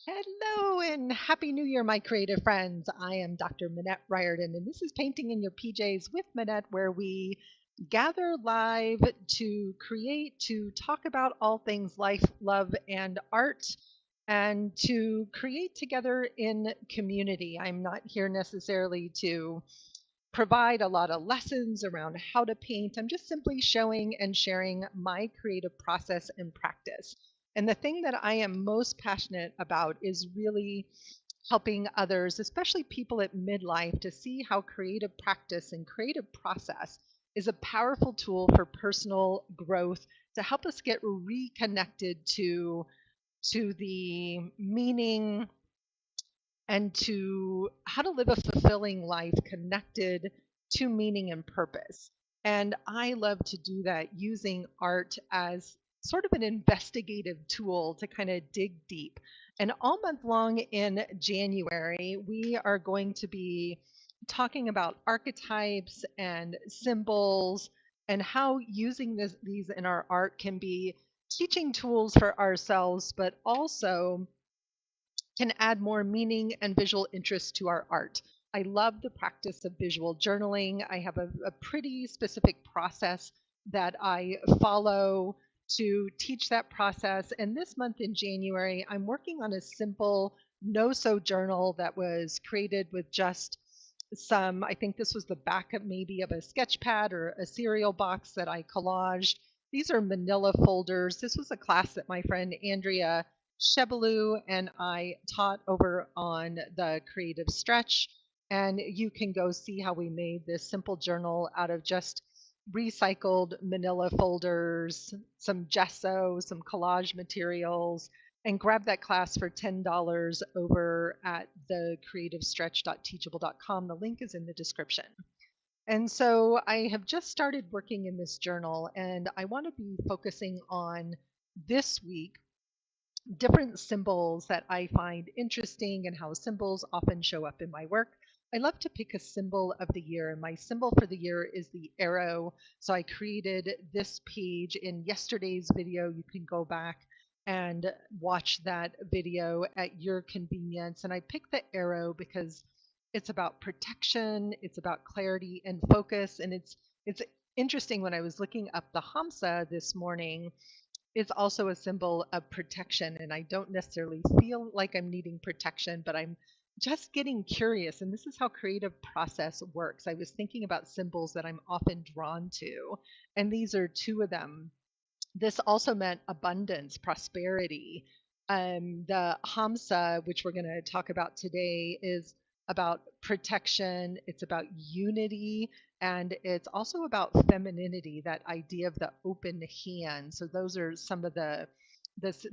Hello and Happy New Year, my creative friends. I am Dr. Minette Riordan, and this is Painting in Your PJs with Minette, where we gather live to create, to talk about all things life, love, and art, and to create together in community. I'm not here necessarily to provide a lot of lessons around how to paint. I'm just simply showing and sharing my creative process and practice. And the thing that I am most passionate about is really helping others, especially people at midlife, to see how creative practice and creative process is a powerful tool for personal growth to help us get reconnected to the meaning and to how to live a fulfilling life connected to meaning and purpose. And I love to do that using art as sort of an investigative tool to kind of dig deep. And all month long in January, we are going to be talking about archetypes and symbols and how using these in our art can be teaching tools for ourselves, but also can add more meaning and visual interest to our art. I love the practice of visual journaling. I have a pretty specific process that I follow to teach that process. And this month in January, I'm working on a simple no-so journal that was created with just I think this was the back of maybe of a sketch pad or a cereal box that I collaged. These are manila folders. This was a class that my friend Andrea Shebelu and I taught over on the Creative Stretch. And you can go see how we made this simple journal out of just recycled manila folders, some gesso, some collage materials, and grab that class for $10 over at the creativestretch.teachable.com. The link is in the description. And so I have just started working in this journal, and I want to be focusing on this week different symbols that I find interesting and how symbols often show up in my work. I love to pick a symbol of the year, and my symbol for the year is the arrow. So I created this page in yesterday's video. You can go back and watch that video at your convenience. And I picked the arrow because it's about protection, it's about clarity and focus, and it's interesting. When I was looking up the hamsa this morning, it's also a symbol of protection. And I don't necessarily feel like I'm needing protection, but I'm just getting curious. And this is how creative process works. I was thinking about symbols that I'm often drawn to, and these are two of them. This also meant abundance, prosperity. The hamsa, which we're going to talk about today, is about protection, it's about unity, and it's also about femininity, that idea of the open hand. So those are some of the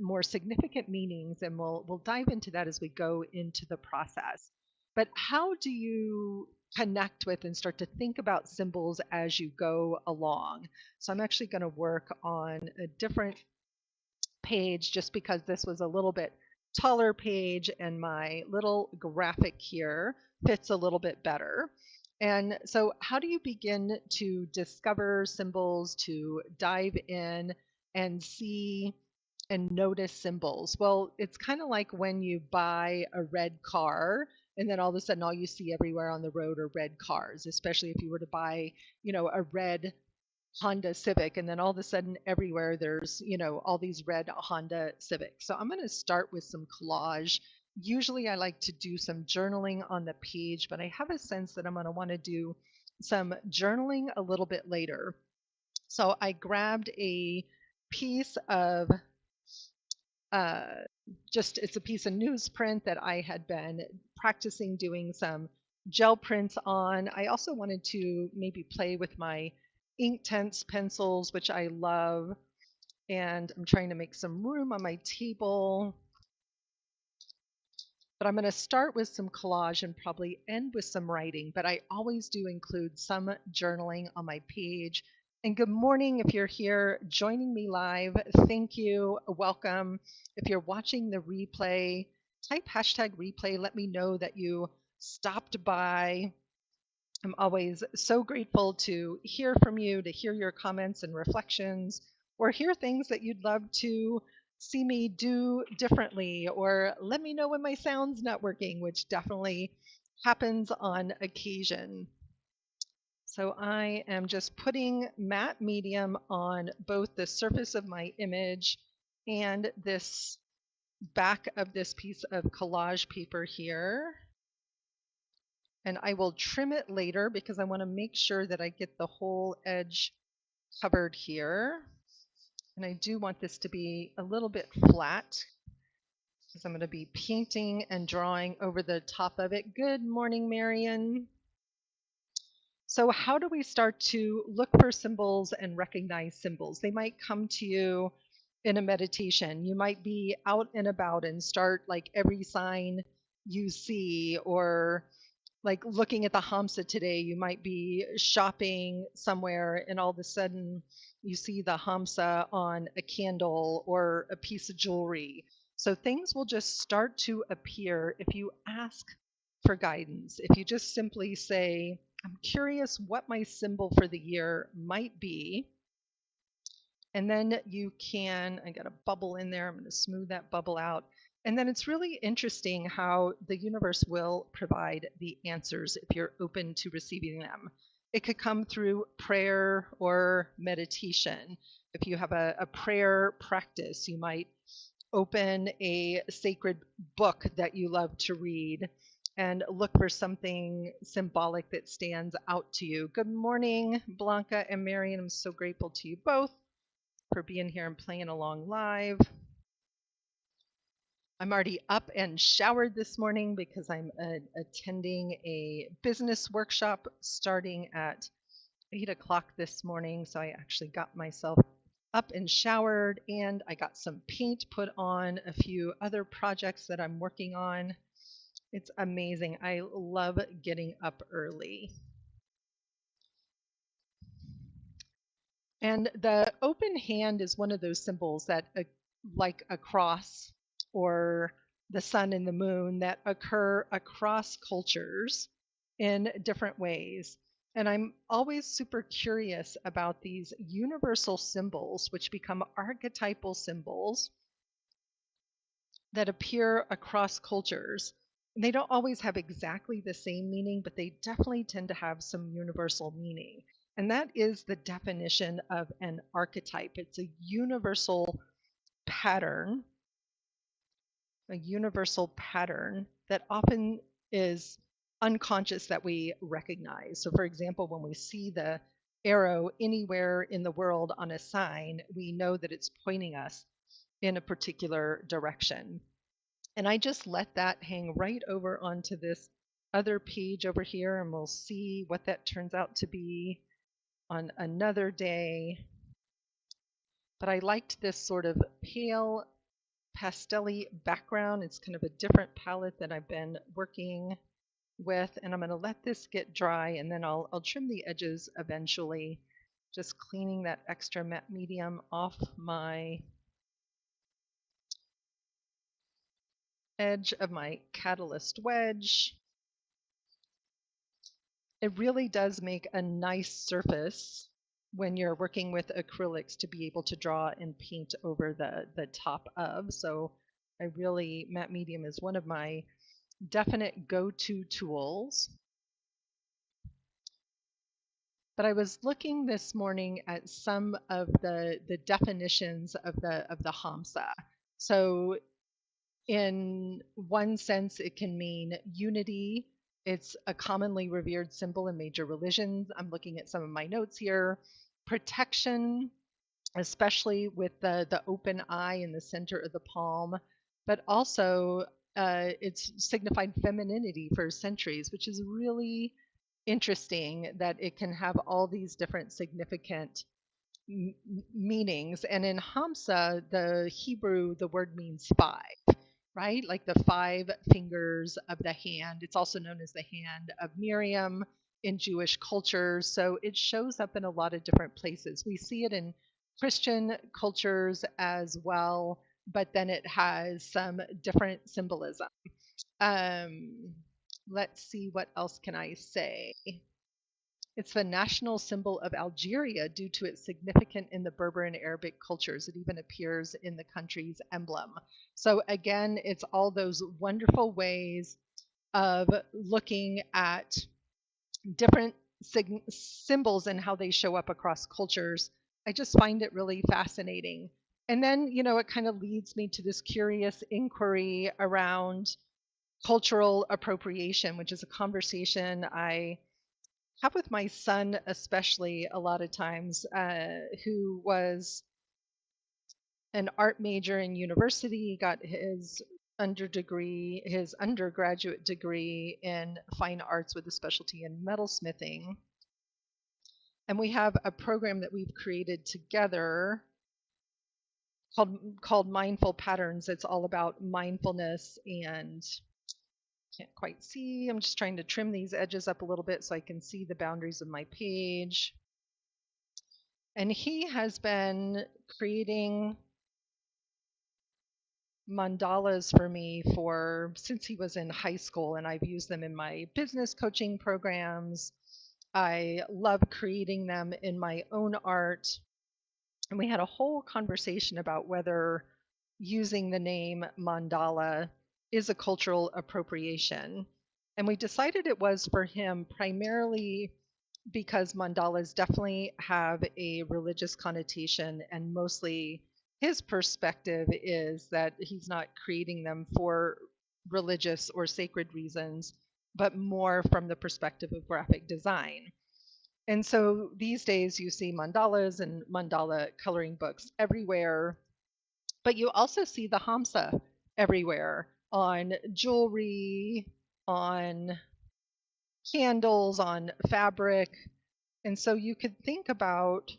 more significant meanings, and we'll dive into that as we go into the process. But how do you connect with and start to think about symbols as you go along? So I'm actually going to work on a different page just because this was a little bit taller page and my little graphic here fits a little bit better. And so how do you begin to discover symbols, to dive in and see and notice symbols? Well, it's kind of like when you buy a red car and then all of a sudden all you see everywhere on the road are red cars, especially if you were to buy, a red Honda Civic, and then all of a sudden everywhere there's, all these red Honda Civics. So I'm going to start with some collage. Usually I like to do some journaling on the page, but I have a sense that I'm going to want to do some journaling a little bit later. So I grabbed a piece of uh, it's a piece of newsprint that I had been practicing doing some gel prints on. I also wanted to maybe play with my Inktense pencils, which I love, and I'm trying to make some room on my table. But I'm going to start with some collage and probably end with some writing, but I always do include some journaling on my page. And good morning if you're here joining me live. Thank you. Welcome. If you're watching the replay, type hashtag replay. Let me know that you stopped by. I'm always so grateful to hear from you, to hear your comments and reflections, or hear things that you'd love to see me do differently, or let me know when my sound's not working, which definitely happens on occasion. So I am just putting matte medium on both the surface of my image and this back of this piece of collage paper here. And I will trim it later because I want to make sure that I get the whole edge covered here. And I do want this to be a little bit flat because I'm going to be painting and drawing over the top of it. Good morning, Marion. So how do we start to look for symbols and recognize symbols? They might come to you in a meditation. You might be out and about and start like every sign you see, or like looking at the hamsa today, you might be shopping somewhere and all of a sudden you see the hamsa on a candle or a piece of jewelry. So things will just start to appear if you ask for guidance. If you just simply say, I'm curious what my symbol for the year might be. And then you can, I got a bubble in there, I'm going to smooth that bubble out. And then it's really interesting how the universe will provide the answers if you're open to receiving them. It could come through prayer or meditation. If you have a prayer practice, you might open a sacred book that you love to read and look for something symbolic that stands out to you. Good morning, Blanca and Marion. I'm so grateful to you both for being here and playing along live. I'm already up and showered this morning because I'm attending a business workshop starting at 8 o'clock this morning. So I actually got myself up and showered, and I got some paint put on a few other projects that I'm working on. It's amazing. I love getting up early. And the open hand is one of those symbols that, like a cross or the sun and the moon, that occur across cultures in different ways. And I'm always super curious about these universal symbols, which become archetypal symbols that appear across cultures. And they don't always have exactly the same meaning, but they definitely tend to have some universal meaning. And that is the definition of an archetype. It's a universal pattern, that often is unconscious that we recognize. So, for example, when we see the arrow anywhere in the world on a sign, we know that it's pointing us in a particular direction. And I just let that hang right over onto this other page over here, and we'll see what that turns out to be on another day. But I liked this sort of pale pastel-y background. It's kind of a different palette that I've been working with, and I'm going to let this get dry, and then I'll trim the edges eventually, just cleaning that extra matte medium off my edge of my catalyst wedge. It really does make a nice surface when you're working with acrylics to be able to draw and paint over the top of. So matte medium is one of my definite go-to tools. But I was looking this morning at some of the definitions of the hamsa. So in one sense, it can mean unity. It's a commonly revered symbol in major religions. I'm looking at some of my notes here. Protection, especially with the open eye in the center of the palm, but also it's signified femininity for centuries, which is really interesting that it can have all these different significant meanings. And in Hamsa, the Hebrew, the word means five, right? Like the five fingers of the hand. It's also known as the hand of Miriam in Jewish culture. So it shows up in a lot of different places. We see it in Christian cultures as well, but then it has some different symbolism. Let's see, what else can I say? It's the national symbol of Algeria due to its significance in the Berber and Arabic cultures. It even appears in the country's emblem. So again, it's all those wonderful ways of looking at different symbols and how they show up across cultures. I just find it really fascinating. And then, it kind of leads me to this curious inquiry around cultural appropriation, which is a conversation I have with my son, especially a lot of times, who was an art major in university, got his undergraduate degree in fine arts with a specialty in metalsmithing. And we have a program that we've created together called Mindful Patterns. It's all about mindfulness, and can't quite see. I'm just trying to trim these edges up a little bit so I can see the boundaries of my page. And he has been creating mandalas for me since he was in high school, and I've used them in my business coaching programs. I love creating them in my own art. And we had a whole conversation about whether using the name mandala is a cultural appropriation. And we decided it was for him primarily because mandalas definitely have a religious connotation, and mostly his perspective is that he's not creating them for religious or sacred reasons, but more from the perspective of graphic design. And so these days you see mandalas and mandala coloring books everywhere, but you also see the hamsa everywhere on jewelry, on candles, on fabric. And so you could think about,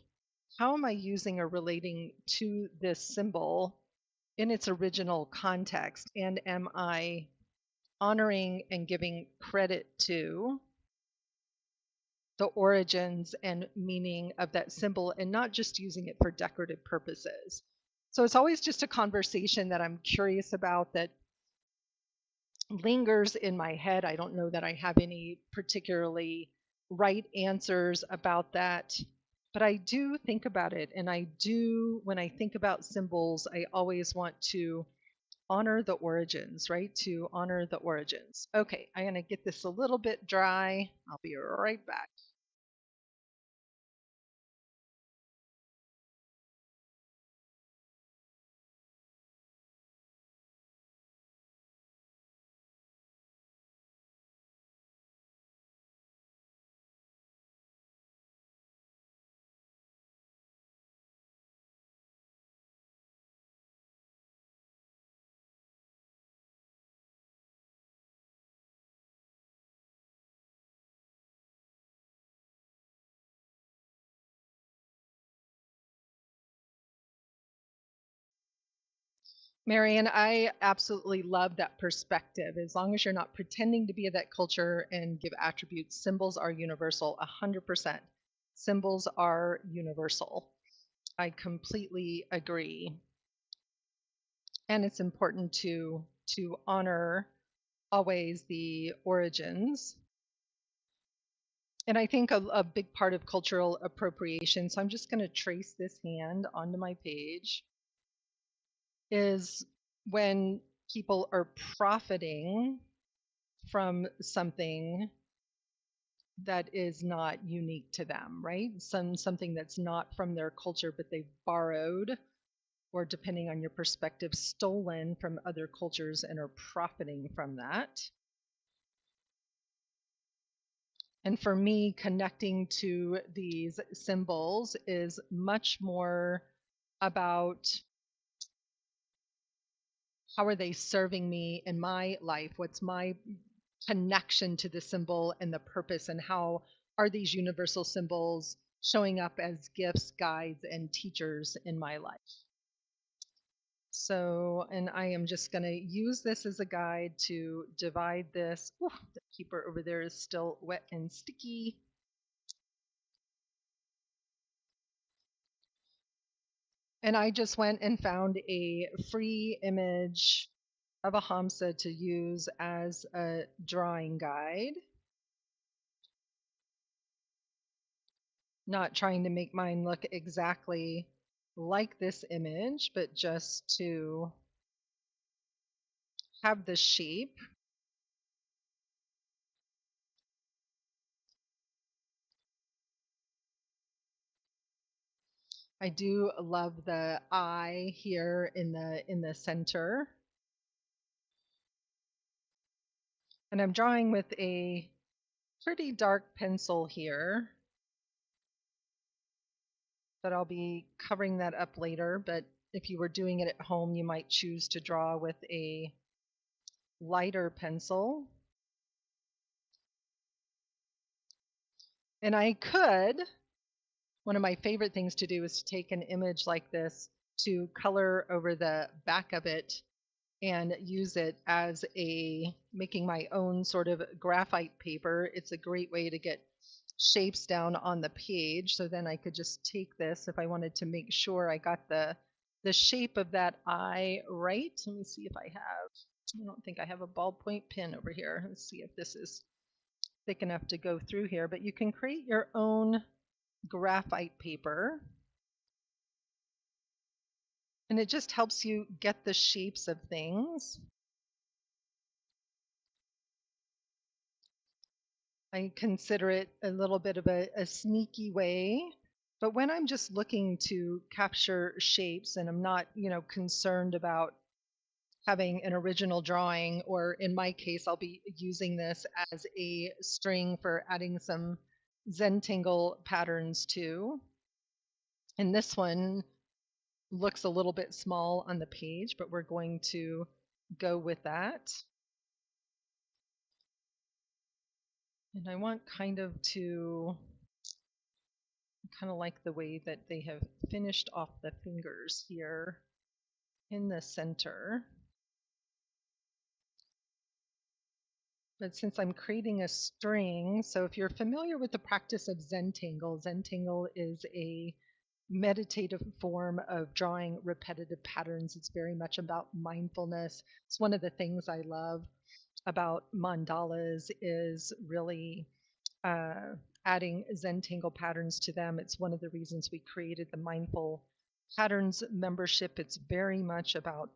how am I using or relating to this symbol in its original context? And am I honoring and giving credit to the origins and meaning of that symbol and not just using it for decorative purposes? So it's always just a conversation that I'm curious about, that lingers in my head. I don't know that I have any particularly right answers about that, but I do think about it. And when I think about symbols, I always want to honor the origins, right? To honor the origins. Okay, I'm going to get this a little bit dry. I'll be right back. Marion, I absolutely love that perspective. As long as you're not pretending to be that culture and give attributes, symbols are universal, 100%. Symbols are universal. I completely agree. And it's important to honor always the origins. And I think a big part of cultural appropriation, so I'm just going to trace this hand onto my page, is when people are profiting from something that is not unique to them, right? Something that's not from their culture, but they've borrowed, or depending on your perspective, stolen from other cultures and are profiting from that. And for me, connecting to these symbols is much more about, how are they serving me in my life? What's my connection to the symbol and the purpose, and how are these universal symbols showing up as gifts, guides, and teachers in my life? So, and I am just going to use this as a guide to divide this. Ooh, the keeper over there is still wet and sticky. And I just went and found a free image of a hamsa to use as a drawing guide. Not trying to make mine look exactly like this image, but just to have the shape. I do love the eye here in the center. And I'm drawing with a pretty dark pencil here, but I'll be covering that up later. But if you were doing it at home, you might choose to draw with a lighter pencil. And I could, one of my favorite things to do is to take an image like this to color over the back of it and use it as making my own sort of graphite paper. It's a great way to get shapes down on the page. So then I could just take this if I wanted to make sure I got the shape of that eye right. Let me see if I don't think I have a ballpoint pen over here. Let's see if this is thick enough to go through here, but you can create your own graphite paper. And it just helps you get the shapes of things. I consider it a little bit of a sneaky way, but when I'm just looking to capture shapes and I'm not, concerned about having an original drawing, or in my case, I'll be using this as a string for adding some Zentangle patterns to. And this one looks a little bit small on the page, but we're going to go with that. And I want kind of like the way that they have finished off the fingers here in the center. But since I'm creating a string, so if you're familiar with the practice of Zentangle, Zentangle is a meditative form of drawing repetitive patterns. It's very much about mindfulness. It's one of the things I love about mandalas is really adding Zentangle patterns to them. It's one of the reasons we created the Mindful Patterns membership. It's very much about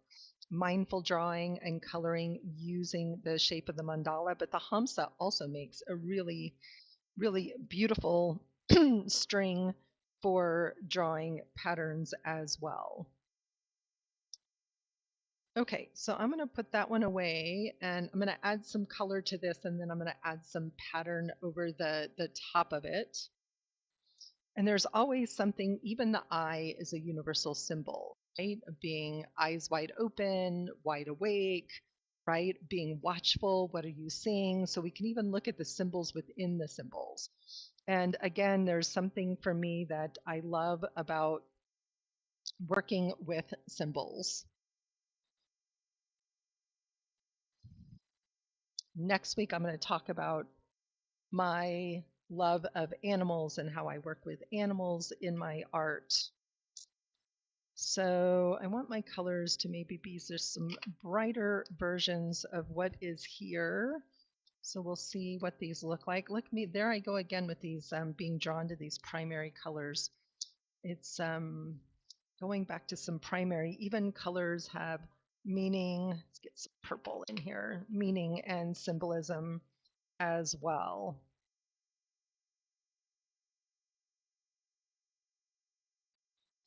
mindful drawing and coloring using the shape of the mandala, but the hamsa also makes a really, really beautiful string for drawing patterns as well. Okay, so I'm going to put that one away and I'm going to add some color to this, and then I'm going to add some pattern over the top of it. And there's always something, even the eye is a universal symbol, right? Of being eyes wide open, wide awake, right? Being watchful, what are you seeing? So we can even look at the symbols within the symbols. And again, there's something for me that I love about working with symbols. Next week, I'm going to talk about my love of animals and how I work with animals in my art. So I want my colors to maybe be just some brighter versions of what is here. So we'll see what these look like. Look, there I go again with these being drawn to these primary colors. It's going back to some primary. Even colors have meaning. Let's get some purple in here. Meaning and symbolism as well.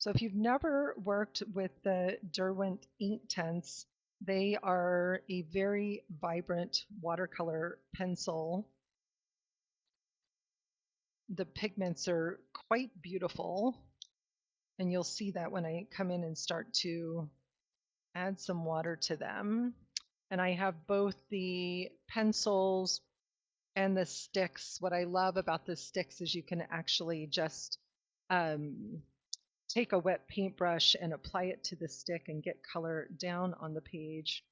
So if you've never worked with the Derwent Inktense, they are a very vibrant watercolor pencil. The pigments are quite beautiful, and you'll see that when I come in and start to add some water to them. And I have both the pencils and the sticks. What I love about the sticks is you can actually just take a wet paintbrush and apply it to the stick and get color down on the page.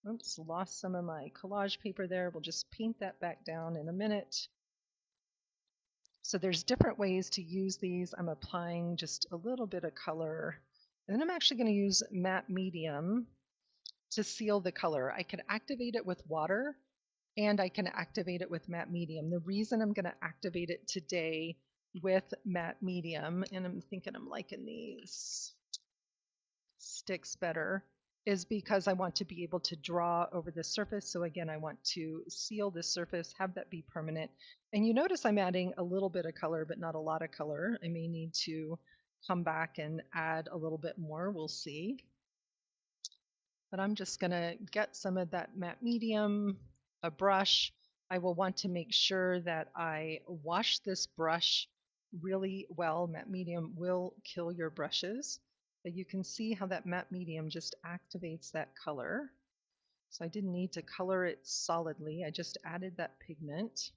Oops, lost some of my collage paper there. We'll just paint that back down in a minute. So there's different ways to use these. I'm applying just a little bit of color. And then I'm actually going to use matte medium to seal the color. I can activate it with water and I can activate it with matte medium. The reason I'm going to activate it today with matte medium, and I'm thinking I'm liking these sticks better, is because I want to be able to draw over the surface. So again, I want to seal this surface, have that be permanent. And you notice I'm adding a little bit of color, but not a lot of color. I may need to come back and add a little bit more. We'll see. But I'm just going to get some of that matte medium, a brush. I will want to make sure that I wash this brush really well. Matte medium will kill your brushes, but you can see how that matte medium just activates that color. So I didn't need to color it solidly. I just added that pigment.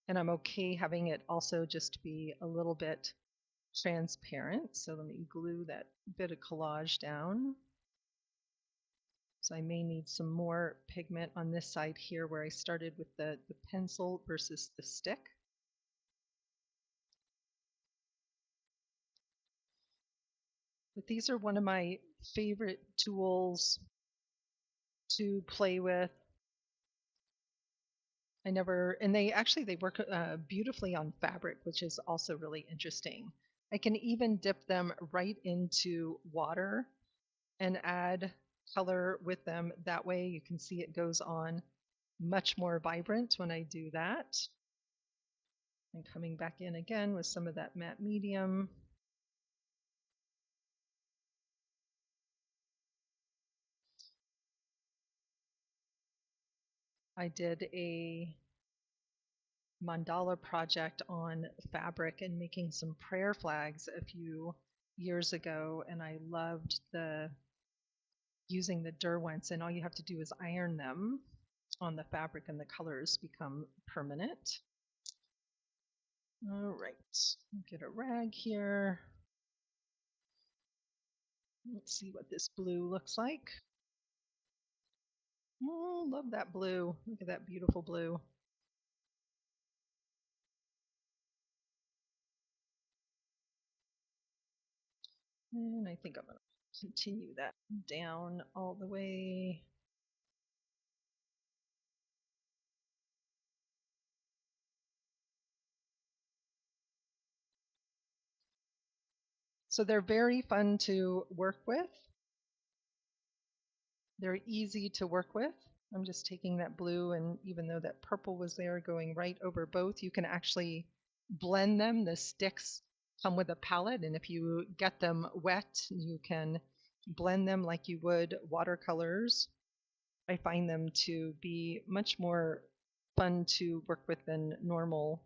And I'm okay having it also just be a little bit transparent. So let me glue that bit of collage down. So I may need some more pigment on this side here where I started with the pencil versus the stick. But these are one of my favorite tools to play with. And they work beautifully on fabric, which is also really interesting. I can even dip them right into water and add color with them. That way you can see it goes on much more vibrant when I do that. And coming back in again with some of that matte medium. I did a mandala project on fabric and making some prayer flags a few years ago, and I loved using the Derwents, and all you have to do is iron them on the fabric and the colors become permanent. All right, get a rag here. Let's see what this blue looks like. Oh, love that blue. Look at that beautiful blue. And I think I'm going to continue that down all the way. So they're very fun to work with. They're easy to work with. I'm just taking that blue, and even though that purple was there, going right over both, you can actually blend them. The sticks come with a palette, and if you get them wet, you can blend them like you would watercolors. I find them to be much more fun to work with than normal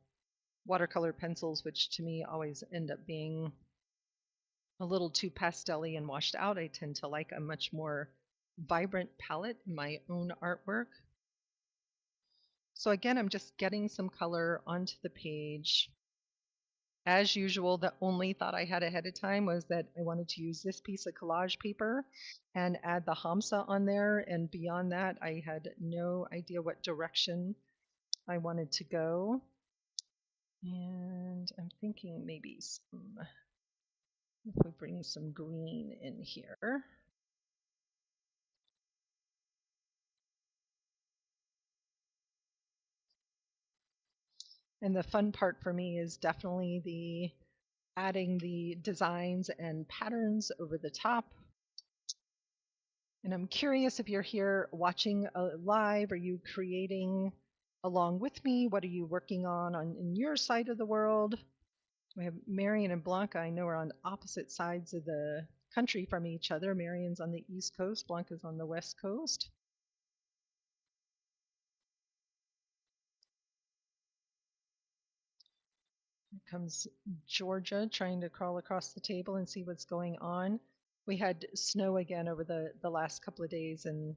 watercolor pencils, which to me always end up being a little too pastel-y and washed out. I tend to like a much more vibrant palette in my own artwork. So again, I'm just getting some color onto the page. As usual, the only thought I had ahead of time was that I wanted to use this piece of collage paper and add the hamsa on there, and beyond that, I had no idea what direction I wanted to go. And I'm thinking maybe if we bring some green in here. And the fun part for me is definitely the adding the designs and patterns over the top. And I'm curious if you're here watching live, are you creating along with me? What are you working on in your side of the world? We have Marion and Blanca, I know, are on opposite sides of the country from each other. Marion's on the East Coast, Blanca's on the West Coast. Here comes Georgia trying to crawl across the table and see what's going on. We had snow again over the last couple of days, and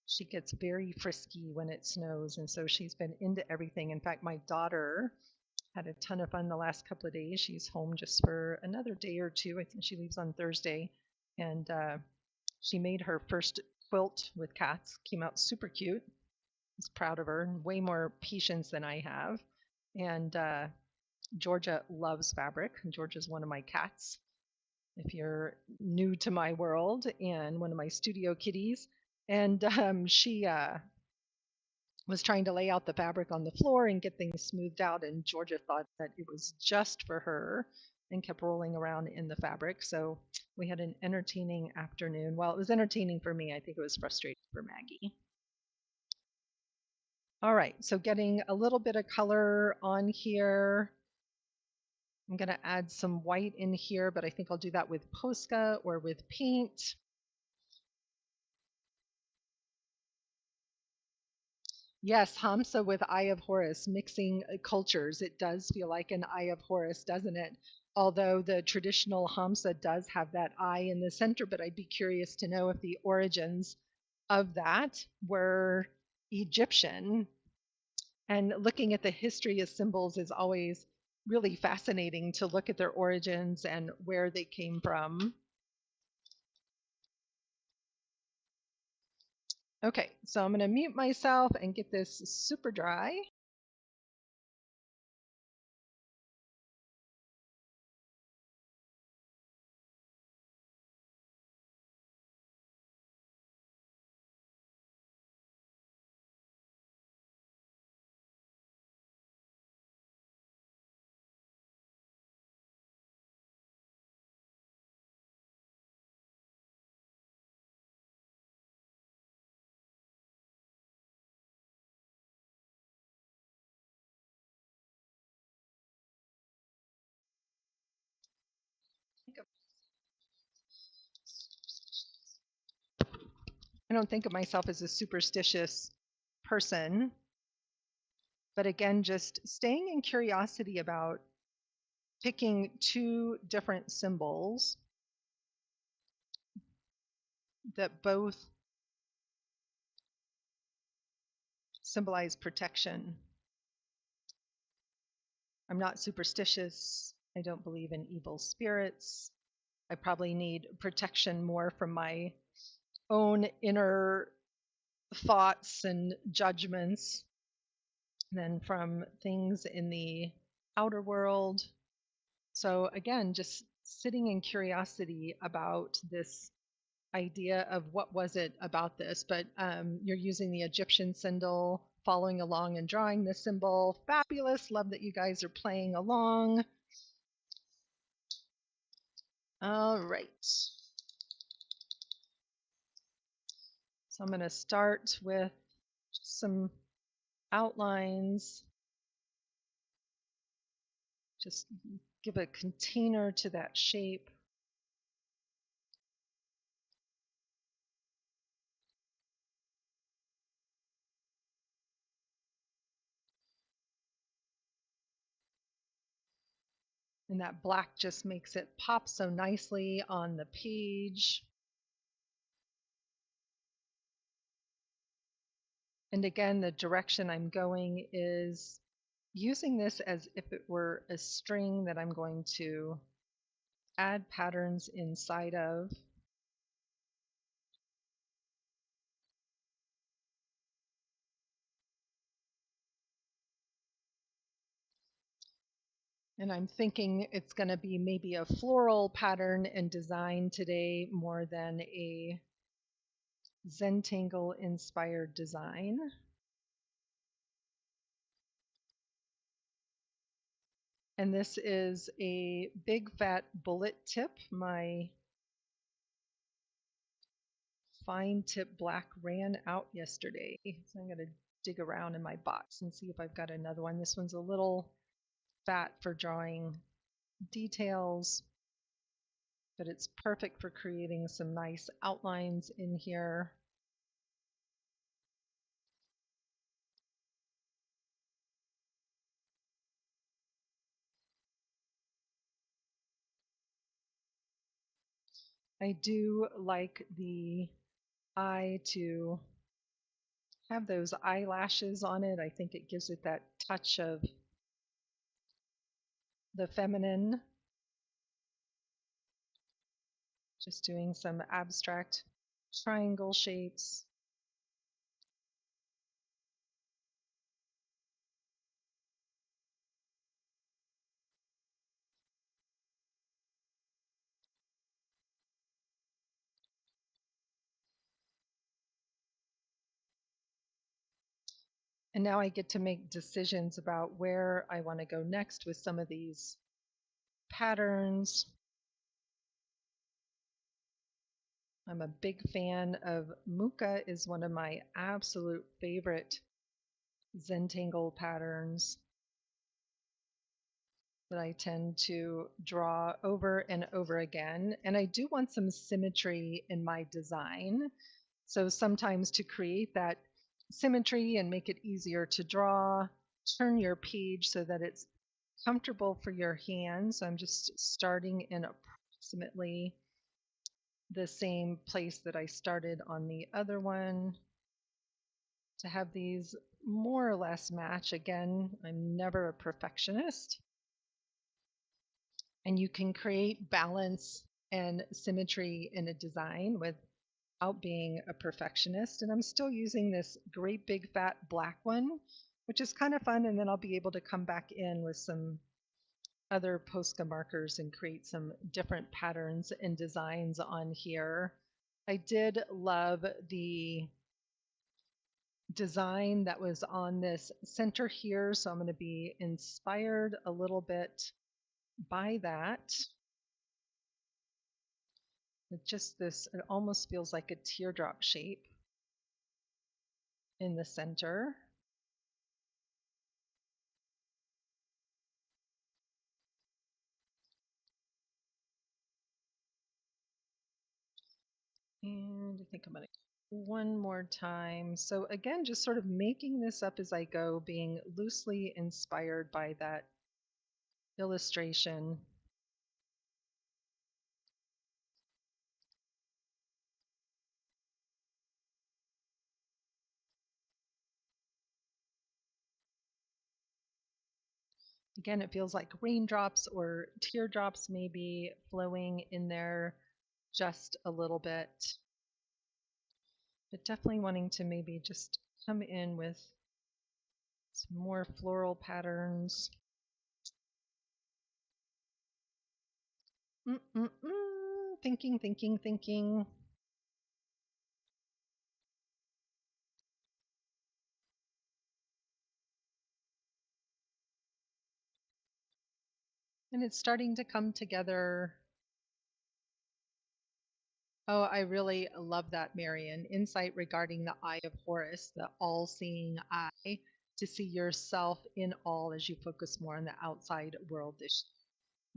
she gets very frisky when it snows, and so she's been into everything. In fact, my daughter had a ton of fun the last couple of days. She's home just for another day or two. I think she leaves on Thursday, and she made her first quilt with cats. Came out super cute. I was proud of her. Way more patience than I have. And Georgia loves fabric. Georgia's one of my cats, if you're new to my world, and one of my studio kitties. And was trying to lay out the fabric on the floor and get things smoothed out, and Georgia thought that it was just for her and kept rolling around in the fabric. So we had an entertaining afternoon. Well, it was entertaining for me. I think it was frustrating for Maggie. All right, so getting a little bit of color on here. I'm going to add some white in here, but I think I'll do that with Posca or with paint. Yes, hamsa with Eye of Horus, mixing cultures. It does feel like an Eye of Horus, doesn't it? Although the traditional hamsa does have that eye in the center, but I'd be curious to know if the origins of that were Egyptian. And looking at the history of symbols is always really fascinating to look at their origins and where they came from. Okay, so I'm going to mute myself and get this super dry. I don't think of myself as a superstitious person, but again, just staying in curiosity about picking two different symbols that both symbolize protection. I'm not superstitious. I don't believe in evil spirits. I probably need protection more from my own inner thoughts and judgments than from things in the outer world. So again, just sitting in curiosity about this idea of what was it about this, but you're using the Egyptian symbol, following along and drawing this symbol. Fabulous. Love that you guys are playing along. All right. So I'm going to start with just some outlines. Just give a container to that shape. And that black just makes it pop so nicely on the page. And again, the direction I'm going is using this as if it were a string that I'm going to add patterns inside of. And I'm thinking it's going to be maybe a floral pattern and design today more than a Zentangle inspired design. And this is a big fat bullet tip. My fine tip black ran out yesterday. So I'm going to dig around in my box and see if I've got another one. This one's a little fat for drawing details, but it's perfect for creating some nice outlines in here. I do like the eye to have those eyelashes on it. I think it gives it that touch of the feminine. Just doing some abstract triangle shapes. And now I get to make decisions about where I want to go next with some of these patterns. I'm a big fan of Muka, is one of my absolute favorite Zentangle patterns that I tend to draw over and over again. And I do want some symmetry in my design. So sometimes to create that symmetry and make it easier to draw, turn your page so that it's comfortable for your hands. I'm just starting in approximately the same place that I started on the other one to have these more or less match. Again, I'm never a perfectionist. And you can create balance and symmetry in a design without being a perfectionist. And I'm still using this great big fat black one, which is kind of fun. And then I'll be able to come back in with some other Posca markers and create some different patterns and designs on here. I did love the design that was on this center here, so I'm going to be inspired a little bit by that. It's just this, it almost feels like a teardrop shape in the center. And I think I'm going to one more time. So again, just sort of making this up as I go, being loosely inspired by that illustration. Again, it feels like raindrops or teardrops maybe flowing in there just a little bit. But definitely wanting to maybe just come in with some more floral patterns. Thinking, thinking, thinking. And it's starting to come together. Oh, I really love that, Marion. Insight regarding the eye of Horus, the all-seeing eye, to see yourself in all as you focus more on the outside world is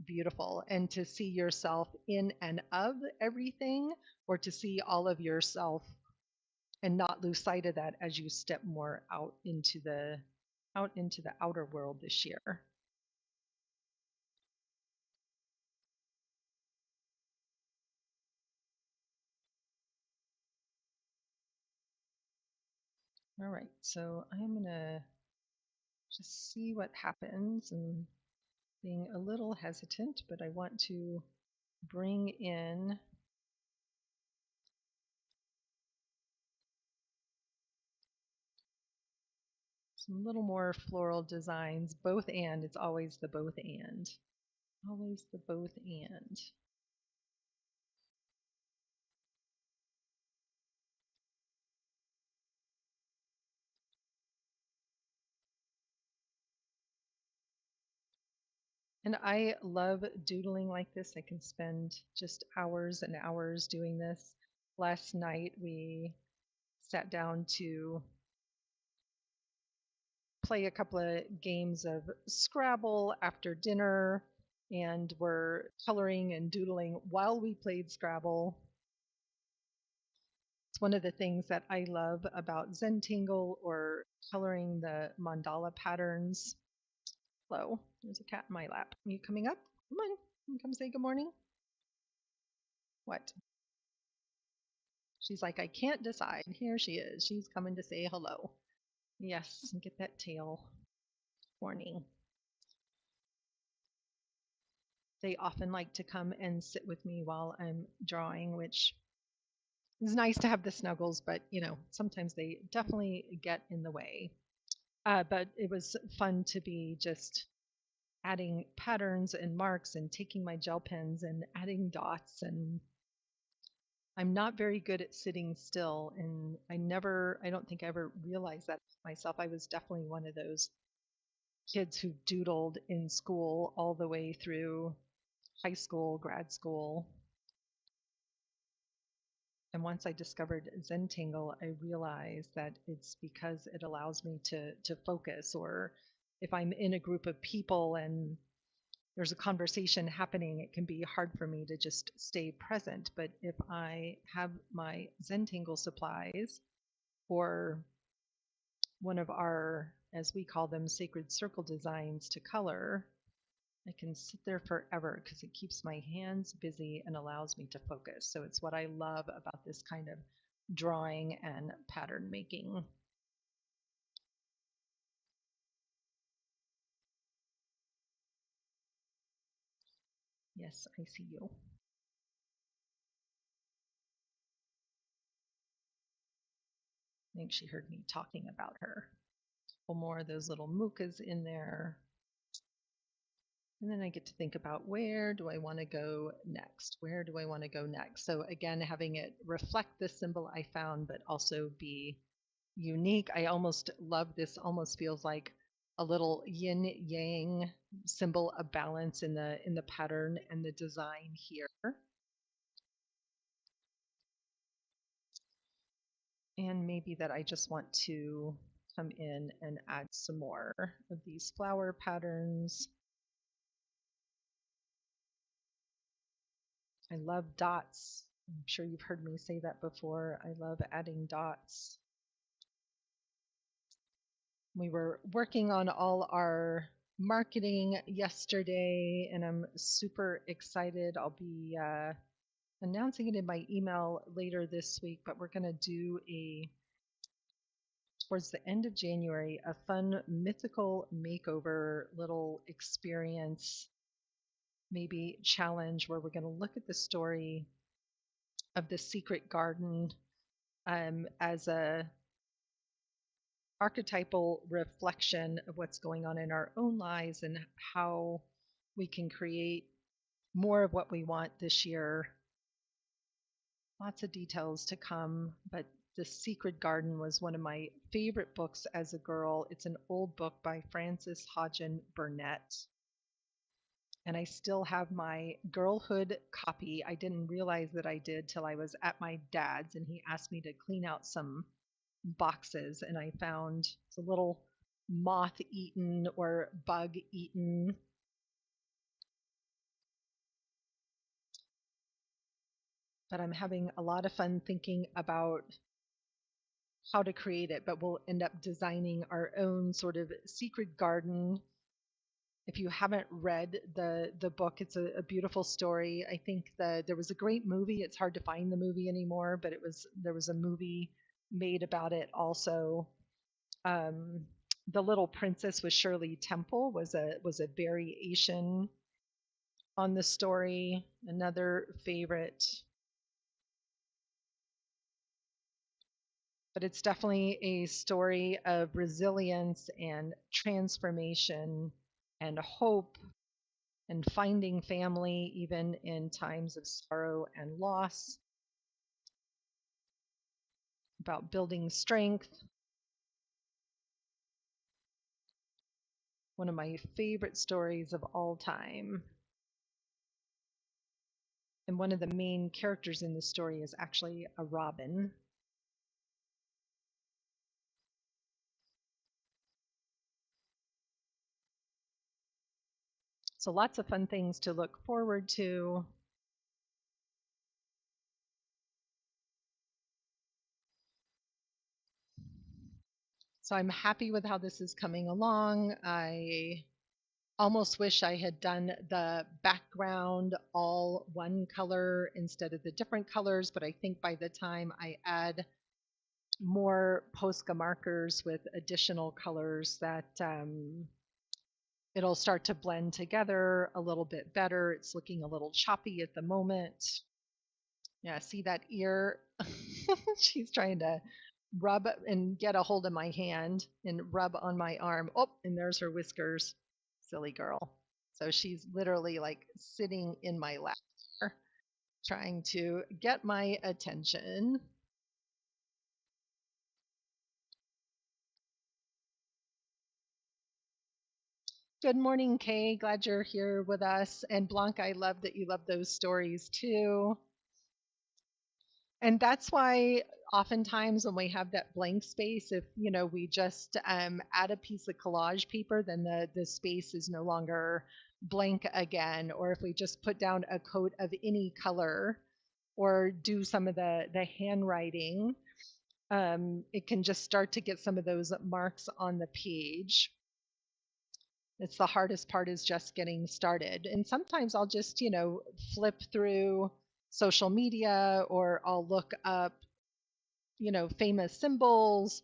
beautiful. And to see yourself in and of everything, or to see all of yourself and not lose sight of that as you step more out into the outer world this year. All right, so I'm gonna just see what happens and being a little hesitant, but I want to bring in some little more floral designs, both and, it's always the both and. Always the both and. And I love doodling like this. I can spend just hours and hours doing this. Last night we sat down to play a couple of games of Scrabble after dinner and were coloring and doodling while we played Scrabble. It's one of the things that I love about Zentangle or coloring the mandala patterns. Hello, there's a cat in my lap. Are you coming up? Come on, come say good morning. What? She's like, I can't decide. Here she is. She's coming to say hello. Yes, get that tail. Morning. They often like to come and sit with me while I'm drawing, which is nice to have the snuggles, but sometimes they definitely get in the way. But it was fun to be just adding patterns and marks and taking my gel pens and adding dots and I'm not very good at sitting still, and I don't think I ever realized that myself. I was definitely one of those kids who doodled in school all the way through high school, grad school. And once I discovered Zentangle, I realized that it's because it allows me to focus, or if I'm in a group of people and there's a conversation happening, it can be hard for me to just stay present. But if I have my Zentangle supplies or one of our, as we call them, sacred circle designs to color, I can sit there forever because it keeps my hands busy and allows me to focus. So it's what I love about this kind of drawing and pattern making. Yes, I see you. I think she heard me talking about her. A couple more of those little mukas in there. And then I get to think about, where do I want to go next? Where do I want to go next? So again, having it reflect the symbol I found, but also be unique. I almost love this, almost feels like a little yin yang symbol of balance in the pattern and the design here. And maybe that I just want to come in and add some more of these flower patterns. I love dots. I'm sure you've heard me say that before. I love adding dots. We were working on all our marketing yesterday, and I'm super excited. I'll be announcing it in my email later this week, but we're going to do towards the end of January, a fun mythical makeover little experience, maybe challenge, where we're going to look at the story of the secret garden as a archetypal reflection of what's going on in our own lives and how we can create more of what we want this year. Lots of details to come, but The Secret Garden was one of my favorite books as a girl. It's an old book by Frances Hodgin Burnett, and I still have my girlhood copy. I didn't realize that I did till I was at my dad's, and he asked me to clean out some boxes, and I found it's a little moth-eaten or bug-eaten. But I'm having a lot of fun thinking about how to create it, but we'll end up designing our own sort of secret garden. If you haven't read the book, it's a beautiful story. I think there was a great movie. It's hard to find the movie anymore, but there was a movie made about it also. Um, the Little Princess with Shirley Temple was a variation on the story. Another favorite, but it's definitely a story of resilience and transformation and hope and finding family even in times of sorrow and loss, about building strength. One of my favorite stories of all time. And one of the main characters in the story is actually a robin. So lots of fun things to look forward to. So I'm happy with how this is coming along. I almost wish I had done the background all one color instead of the different colors, but I think by the time I add more Posca markers with additional colors that it'll start to blend together a little bit better. It's looking a little choppy at the moment. Yeah, see that ear? She's trying to rub and get a hold of my hand and rub on my arm. Oh, and there's her whiskers. Silly girl. So she's literally like sitting in my lap. trying to get my attention. Good morning, Kay. Glad you're here with us. And Blanca, I love that you love those stories too. And that's why oftentimes when we have that blank space, if we just add a piece of collage paper, then the space is no longer blank again. Or if we just put down a coat of any color or do some of the handwriting, it can just start to get some of those marks on the page. It's the hardest part is just getting started. And sometimes I'll just, flip through social media or I'll look up, famous symbols.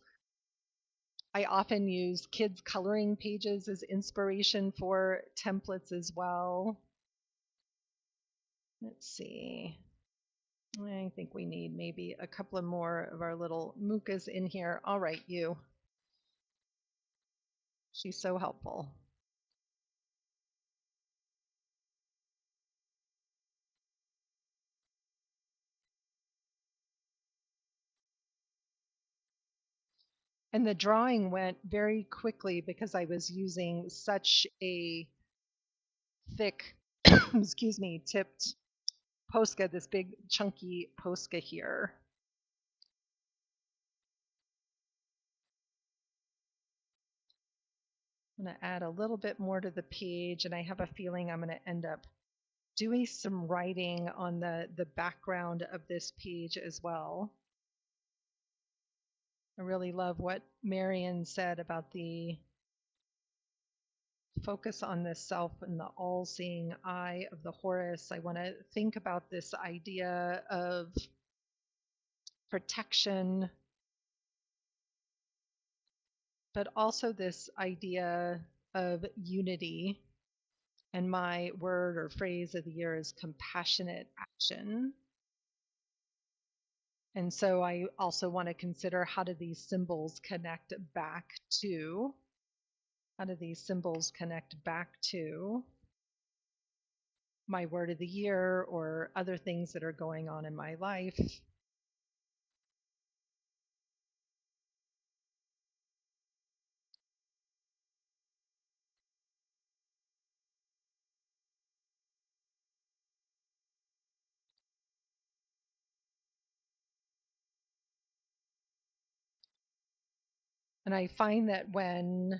I often use kids' coloring pages as inspiration for templates as well. Let's see. I think we need maybe a couple of more of our little mukas in here. All right, you. She's so helpful. And the drawing went very quickly because I was using such a thick, excuse me, tipped Posca, this big chunky Posca here. I'm going to add a little bit more to the page, and I have a feeling I'm going to end up doing some writing on the background of this page as well. I really love what Marion said about the focus on the self and the all-seeing eye of the Horus. I want to think about this idea of protection, but also this idea of unity. And my word or phrase of the year is compassionate action. And so I also want to consider how do these symbols connect back to, my word of the year or other things that are going on in my life. And I find that when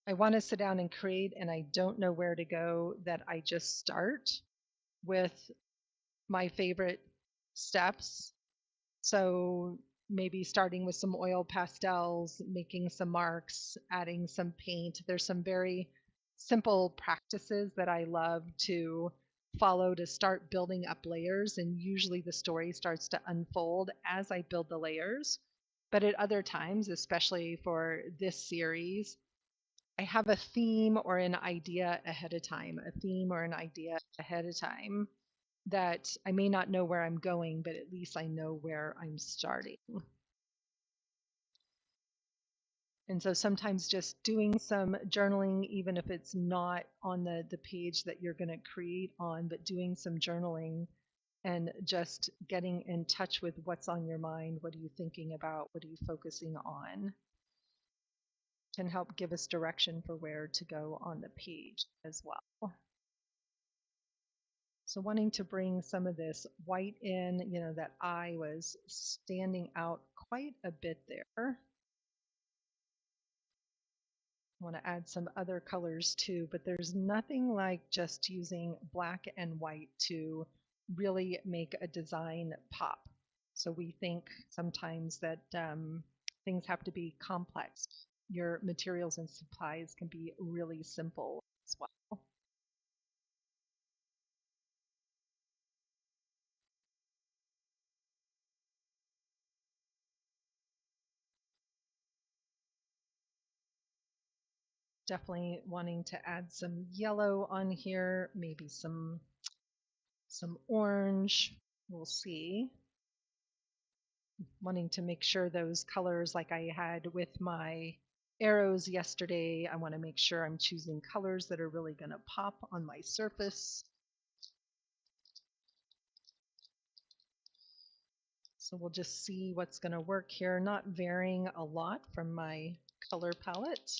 I want to sit down and create and I don't know where to go, that I just start with my favorite steps. So maybe starting with some oil pastels, making some marks, adding some paint. There's some very simple practices that I love to follow to start building up layers. And usually the story starts to unfold as I build the layers. But at other times, especially for this series, I have a theme or an idea ahead of time, that I may not know where I'm going, but at least I know where I'm starting. And so sometimes just doing some journaling, even if it's not on the page that you're going to create on, but doing some journaling and just getting in touch with what's on your mind, what are you thinking about, what are you focusing on, can help give us direction for where to go on the page as well. So wanting to bring some of this white in, that eye was standing out quite a bit there. I want to add some other colors too, but there's nothing like just using black and white to really make a design pop. So we think sometimes that things have to be complex. Your materials and supplies can be really simple as well. Definitely wanting to add some yellow on here, maybe some orange. We'll see. Wanting to make sure those colors, like I had with my arrows yesterday, I want to make sure I'm choosing colors that are really going to pop on my surface. So we'll just see what's going to work here, not varying a lot from my color palette.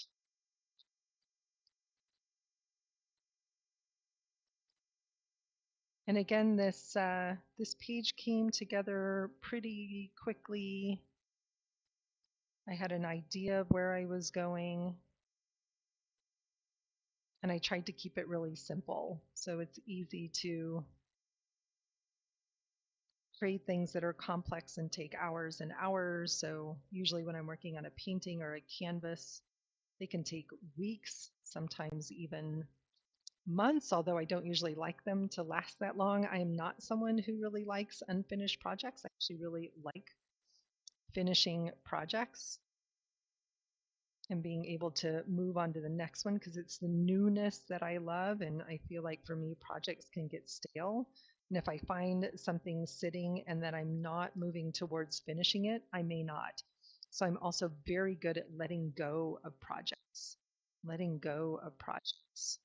And again, this page came together pretty quickly. I had an idea of where I was going, and I tried to keep it really simple, so it's easy to create things that are complex and take hours and hours. So usually when I'm working on a painting or a canvas, they can take weeks, sometimes even months, although I don't usually like them to last that long. I am not someone who really likes unfinished projects. I actually really like finishing projects and being able to move on to the next one because it's the newness that I love. And I feel like for me, projects can get stale. And if I find something sitting and that I'm not moving towards finishing it, I may not. So I'm also very good at letting go of projects. Letting go of projects.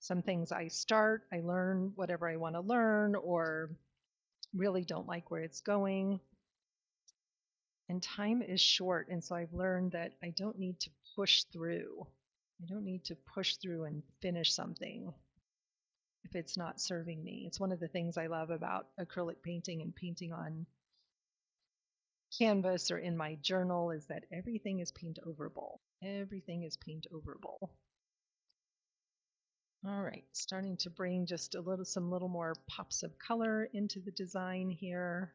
Some things I start, I learn whatever I want to learn, or really don't like where it's going. And time is short, and so I've learned that I don't need to push through. I don't need to push through and finish something if it's not serving me. It's one of the things I love about acrylic painting and painting on canvas or in my journal is that everything is paint overable. Everything is paint overable. All right, starting to bring just some little more pops of color into the design here.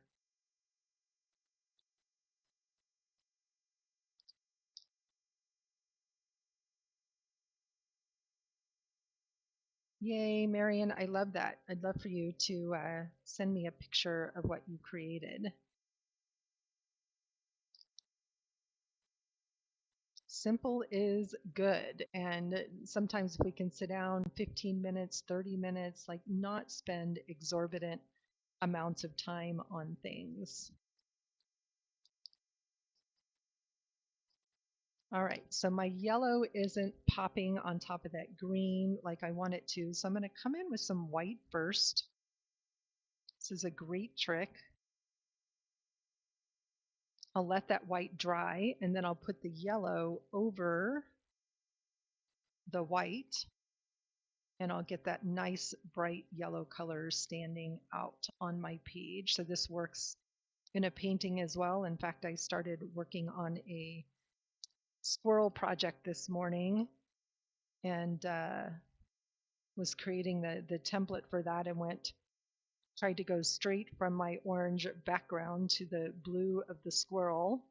Yay, Marion, I love that. I'd love for you to send me a picture of what you created. Simple is good. And sometimes if we can sit down 15 minutes, 30 minutes, like not spend exorbitant amounts of time on things. All right, so my yellow isn't popping on top of that green like I want it to. So I'm going to come in with some white first. This is a great trick. I'll let that white dry and then I'll put the yellow over the white and I'll get that nice bright yellow color standing out on my page. So this works in a painting as well. In fact, I started working on a squirrel project this morning and was creating the template for that and tried to go straight from my orange background to the blue of the squirrel,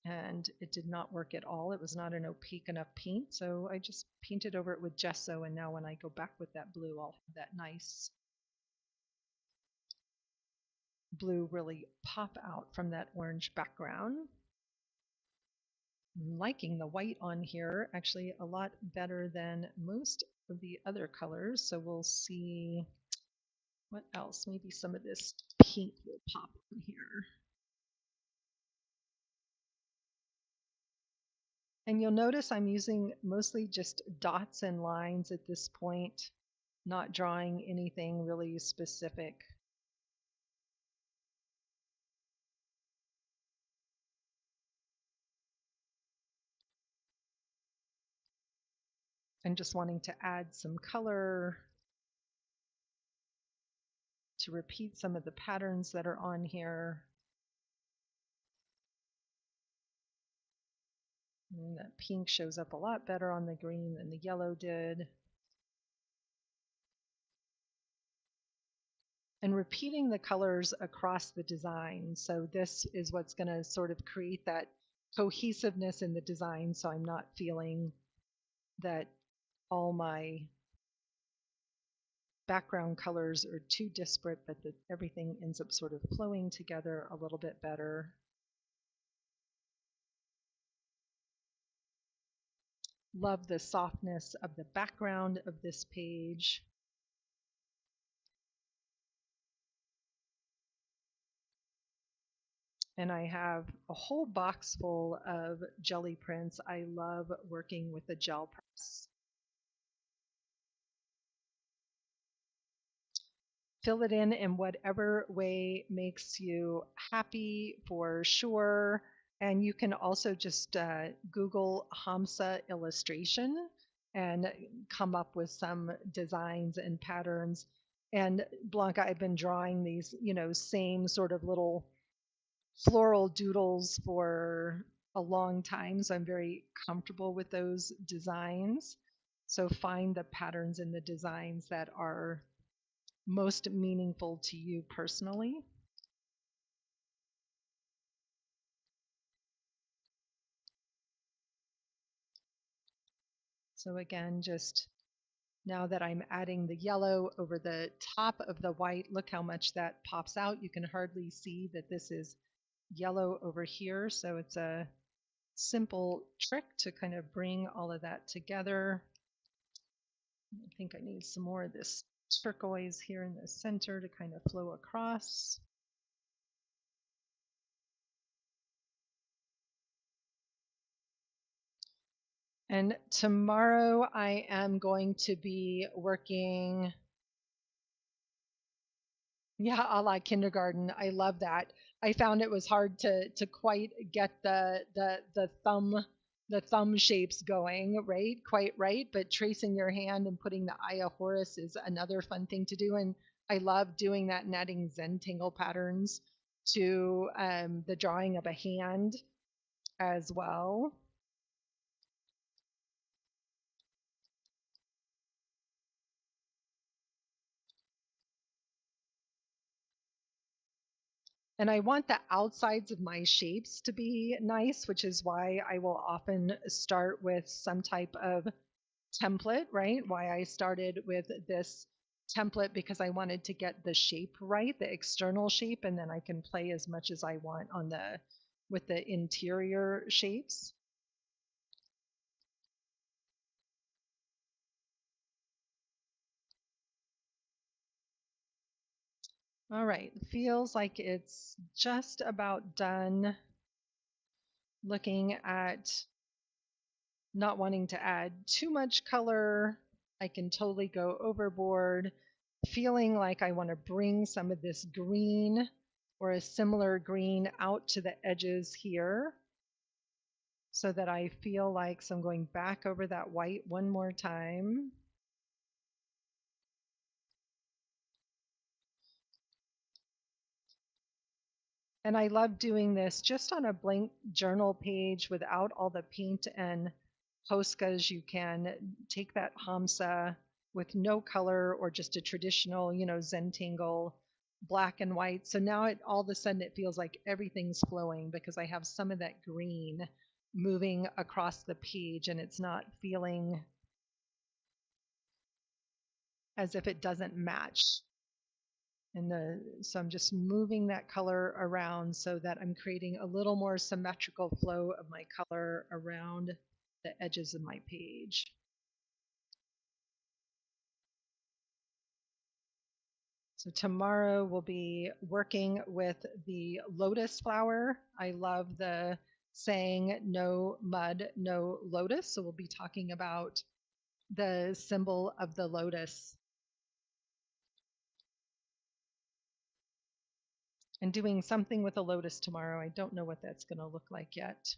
and it did not work at all. It was not an opaque enough paint, so I just painted over it with gesso, and now when I go back with that blue, I'll have that nice blue really pop out from that orange background. I'm liking the white on here actually a lot better than most of the other colors, so we'll see what else. Maybe some of this pink will pop in here. And you'll notice I'm using mostly just dots and lines at this point, not drawing anything really specific. And just wanting to add some color to repeat some of the patterns that are on here. And that pink shows up a lot better on the green than the yellow did. And repeating the colors across the design. So this is what's going to sort of create that cohesiveness in the design, so I'm not feeling that all my background colors are too disparate, but that everything ends up sort of flowing together a little bit better. Love the softness of the background of this page. And I have a whole box full of jelly prints. I love working with a gel press. fill it in whatever way makes you happy for sure. And you can also just Google hamsa illustration and come up with some designs and patterns. And Blanca, I've been drawing these, same sort of little floral doodles for a long time, so I'm very comfortable with those designs. So find the patterns in the designs that are most meaningful to you personally. So again, just now that I'm adding the yellow over the top of the white, look how much that pops out. You can hardly see that this is yellow over here. So it's a simple trick to kind of bring all of that together. I think I need some more of this turquoise here in the center to kind of flow across. And tomorrow I am going to be working, yeah, a la kindergarten. I love that. I found it was hard to quite get the thumb shapes going, right? Quite right. But tracing your hand and putting the eye of Horus is another fun thing to do. And I love doing that and adding Zentangle patterns to the drawing of a hand as well. And I want the outsides of my shapes to be nice, which is why I will often start with some type of template, right? Why I started with this template, because I wanted to get the shape right, the external shape, and then I can play as much as I want on with the interior shapes. All right, feels like it's just about done. Looking at not wanting to add too much color. I can totally go overboard. Feeling like I want to bring some of this green or a similar green out to the edges here so that I feel like, so I'm going back over that white one more time. And I love doing this just on a blank journal page without all the paint and Poscas. You can take that hamsa with no color or just a traditional, Zentangle black and white. So now all of a sudden it feels like everything's flowing because I have some of that green moving across the page and it's not feeling as if it doesn't match. So I'm just moving that color around so that I'm creating a little more symmetrical flow of my color around the edges of my page. So tomorrow we'll be working with the lotus flower. I love the saying, no mud, no lotus. So we'll be talking about the symbol of the lotus and doing something with a lotus tomorrow. I don't know what that's going to look like yet.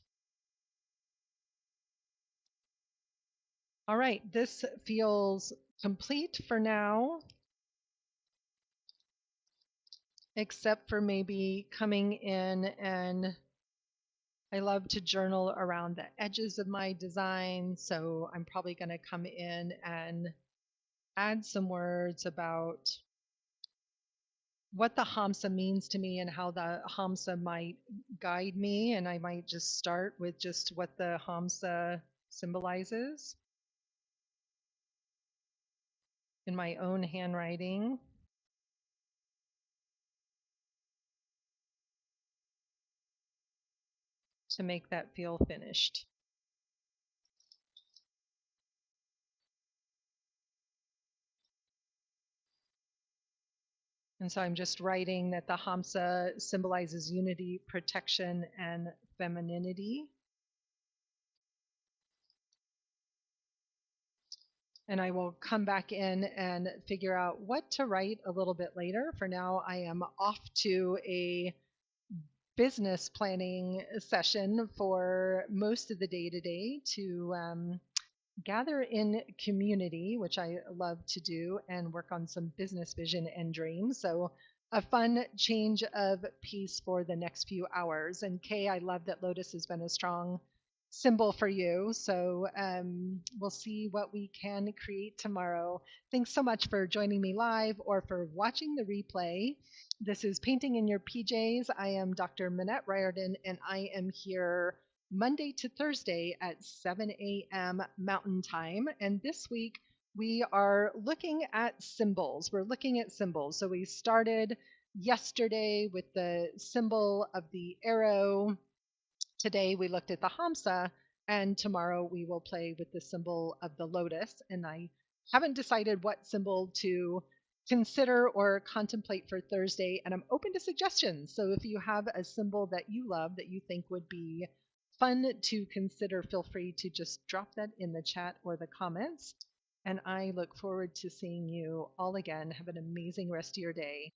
All right, this feels complete for now, except for maybe coming in, and I love to journal around the edges of my design. So I'm probably going to come in and add some words about what the hamsa means to me and how the hamsa might guide me. And I might just start with just what the hamsa symbolizes in my own handwriting to make that feel finished. And so I'm just writing that the hamsa symbolizes unity, protection, and femininity. and I will come back in and figure out what to write a little bit later. For now, I am off to a business planning session for most of the day today to gather in community, which I love to do, and work on some business vision and dreams. So, a fun change of pace for the next few hours. And Kay, I love that Lotus has been a strong symbol for you. So, we'll see what we can create tomorrow. Thanks so much for joining me live or for watching the replay. This is Painting in Your PJs. I am Dr. Minette Riordan, and I am here Monday to Thursday at 7 a.m. Mountain Time. And this week we are looking at symbols. We're looking at symbols. So we started yesterday with the symbol of the arrow. Today we looked at the hamsa, and tomorrow we will play with the symbol of the lotus. And I haven't decided what symbol to consider or contemplate for Thursday, and I'm open to suggestions. So if you have a symbol that you love that you think would be fun to consider, feel free to just drop that in the chat or the comments. And I look forward to seeing you all again. Have an amazing rest of your day.